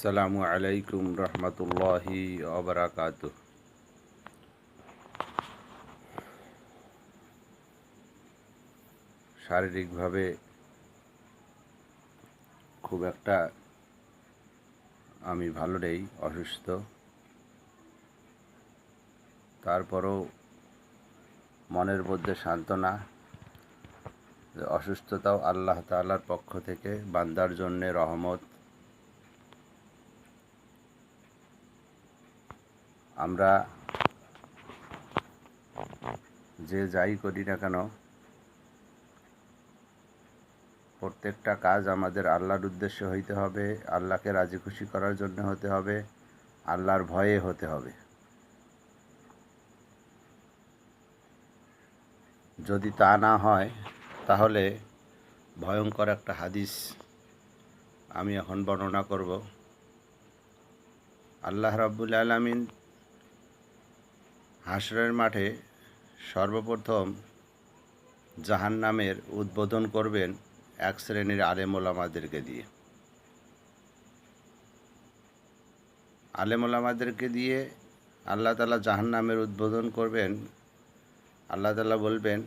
আসসালামু আলাইকুম রহমতুল্লাহি ওবরাকাতুহ। শারীরিকভাবে খুব একটা আমি ভালো নেই, অসুস্থ। তারপরও মনের মধ্যে সান্ত্বনা যে অসুস্থতাও আল্লাহ তাআলার পক্ষ থেকে বান্দার জন্যে রহমত। আমরা যে যাই করি না কেন, প্রত্যেকটা কাজ আমাদের আল্লাহর উদ্দেশ্যে হইতে হবে, আল্লাহকে রাজি খুশি করার জন্য হতে হবে, আল্লাহর ভয়ে হতে হবে। যদি তা না হয় তাহলে ভয়ঙ্কর একটা হাদিস আমি এখন বর্ণনা করব। আল্লাহ রাব্বুল আলামিন হাশরের মাঠে সর্বপ্রথম জাহান্নামের উদ্বোধন করবেন এক শ্রেণীর আলেম ওলামাদেরকে দিয়ে। আলেম ওলামাদেরকে দিয়ে আল্লাহ তাআলা জাহান্নামের উদ্বোধন করবেন। আল্লাহ তাআলা বলবেন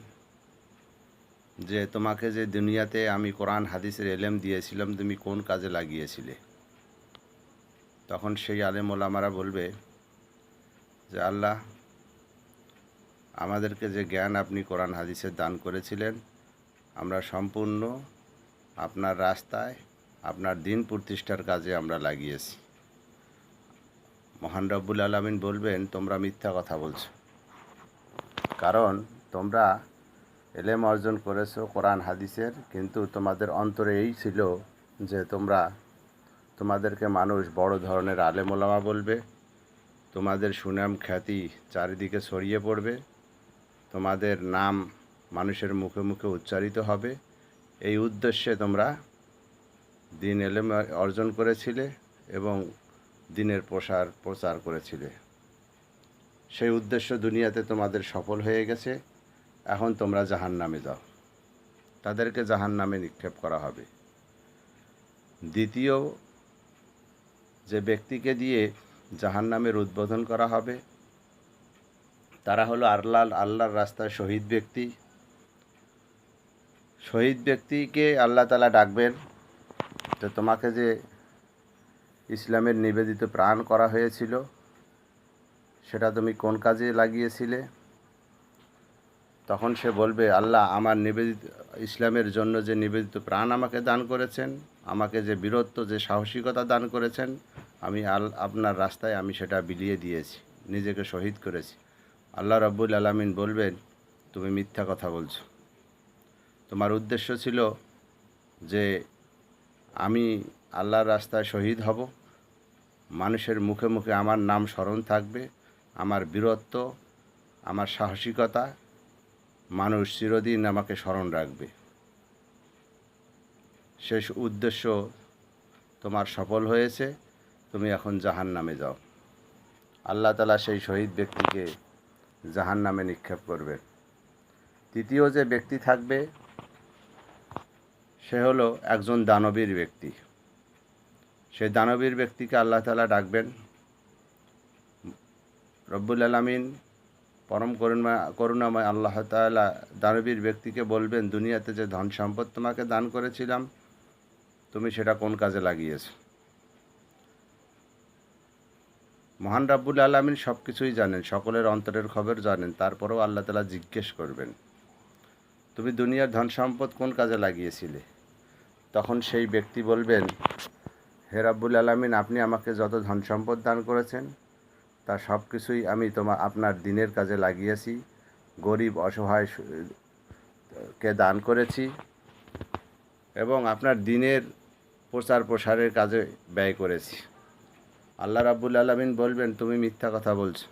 যে তোমাকে যে দুনিয়াতে আমি কোরআন হাদিসের এলেম দিয়েছিলাম তুমি কোন কাজে লাগিয়েছিলে? তখন সেই আলেম ওলামারা বলবে যে আল্লাহ, আমাদেরকে যে জ্ঞান আপনি কোরআন হাদিসের দান করেছিলেন আমরা সম্পূর্ণ আপনার রাস্তায় আপনার দিন প্রতিষ্ঠার কাজে আমরা লাগিয়েছি। মহান রব্বুল আলামিন বলবেন তোমরা মিথ্যা কথা বলছো, কারণ তোমরা এলেম অর্জন করেছো কোরআন হাদিসের, কিন্তু তোমাদের অন্তরে এই ছিল যে তোমাদেরকে মানুষ বড় ধরনের আলেম ওলামা বলবে, তোমাদের সুনাম খ্যাতি চারিদিকে ছড়িয়ে পড়বে, তোমাদের নাম মানুষের মুখে মুখে উচ্চারিত হবে। এই উদ্দেশ্যে তোমরা দিন এলেম অর্জন করেছিলে এবং দিনের প্রচার করেছিলে। সেই উদ্দেশ্য দুনিয়াতে তোমাদের সফল হয়ে গেছে, এখন তোমরা জাহান্নামে যাও। তাদেরকে জাহান্নামে নিক্ষেপ করা হবে। দ্বিতীয় যে ব্যক্তিকে দিয়ে জাহান্নামের উদ্বোধন করা হবে তারা হলো আল্লাহর রাস্তায় শহীদ ব্যক্তি। শহীদ ব্যক্তিকে আল্লাহ তাআলা ডাকবেন যে তোমাকে যে ইসলামের নিবেদিত প্রাণ করা হয়েছিল সেটা তুমি কোন কাজে লাগিয়েছিলে? তখন সে বলবে আল্লাহ, আমার ইসলামের জন্য যে নিবেদিত প্রাণ আমাকে দান করেছেন, আমাকে যে বীরত্ব যে সাহসিকতা দান করেছেন, আমি আপনার রাস্তায় আমি সেটা বিলিয়ে দিয়েছি, নিজেকে শহীদ করেছি। আল্লাহ রাব্বুল আলামিন বলবেন তুমি মিথ্যা কথা বলছো। তোমার উদ্দেশ্য ছিল যে আমি আল্লাহর রাস্তায় শহীদ হব, মানুষের মুখে মুখে আমার নাম স্মরণ থাকবে, আমার বীরত্ব আমার সাহসিকতা মানুষ চিরদিন আমাকে স্মরণ রাখবে। শেষ উদ্দেশ্য তোমার সফল হয়েছে, তুমি এখন জাহান্নামে যাও। আল্লাহ তাআলা সেই শহীদ ব্যক্তিকে জাহান্নামে নিক্ষেপ করবেন। তৃতীয় যে ব্যক্তি থাকবে সে হলো একজন দানবীর ব্যক্তি। সেই দানবীর ব্যক্তিকে আল্লাহ তাআলা ডাকবেন। রব্বুল আলামিন পরম করুণাময় আল্লাহ তাআলা দানবীর ব্যক্তিকে বলবেন দুনিয়াতে যে ধন সম্পদ তোমাকে দান করেছিলাম তুমি সেটা কোন কাজে লাগিয়েছ? মহান রব্বুল আলামিন সব কিছুই জানেন, সকলের অন্তরের খবর জানেন, তারপরেও আল্লাহ তাআলা জিজ্ঞেস করবেন তুমি দুনিয়ার ধন সম্পদ কোন কাজে লাগিয়েছিলে? তখন সেই ব্যক্তি বলবেন হে রব্বুল আলামিন, আপনি আমাকে যত ধন সম্পদ দান করেছেন তা সব কিছুই আমি আপনার দিনের কাজে লাগিয়েছি, গরিব অসহায়কে দান করেছি এবং আপনার দিনের প্রচার প্রসারের কাজে ব্যয় করেছি। আল্লাহ রাব্বুল আলামিন বলবেন তুমি মিথ্যা কথা বলছো।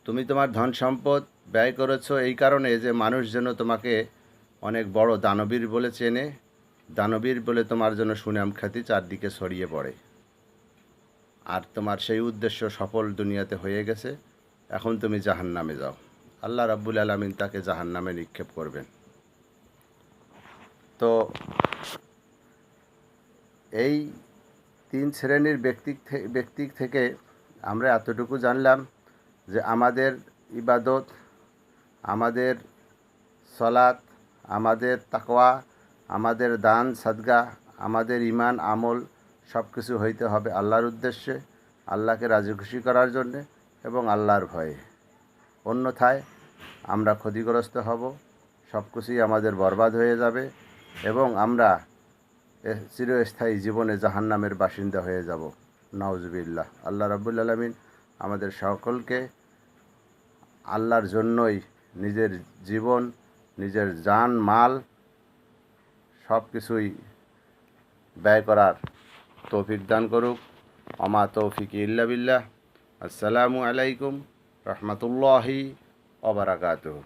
তুমি তোমার ধন সম্পদ ব্যয় করেছো এই কারণে যে মানুষ যেন তোমাকে অনেক বড় দানবীর বলে চেনে, দানবীর বলে তোমার জন্য সুনাম খ্যাতি চারদিকে ছড়িয়ে পড়ে। আর তোমার সেই উদ্দেশ্য সফল দুনিয়াতে হয়ে গেছে, এখন তুমি জাহান্নামে যাও। আল্লাহ রাব্বুল আলামিন তাকে জাহান্নামে নিক্ষেপ করবেন। তো এই তিন শ্রেণীর ব্যক্তি থেকে আমরা এতটুকু জানলাম যে আমাদের ইবাদত, আমাদের সলাত, আমাদের তাকওয়া, আমাদের দান সাদগা, আমাদের ঈমান আমল সব কিছু হইতে হবে আল্লাহর উদ্দেশ্যে, আল্লাহকে রাজি খুশি করার জন্যে এবং আল্লাহর ভয়ে। অন্যথায় আমরা ক্ষতিগ্রস্ত হব, সব কিছুই আমাদের বরবাদ হয়ে যাবে এবং আমরা চিরস্থায়ী জীবনে জাহান্নামের বাসিন্দা হয়ে যাব। নাউজুবিল্লাহ। আল্লাহ রাব্বুল আলামিন আমাদের সকলকে আল্লাহর জন্যই নিজের জীবন, নিজের জান মাল সব কিছুই ব্যয় করার তৌফিক দান করুক। আমা তৌফিক ইল্লা বিল্লাহ। আসসালামু আলাইকুম রহমতুল্লাহি ওয়া বারাকাতুহু।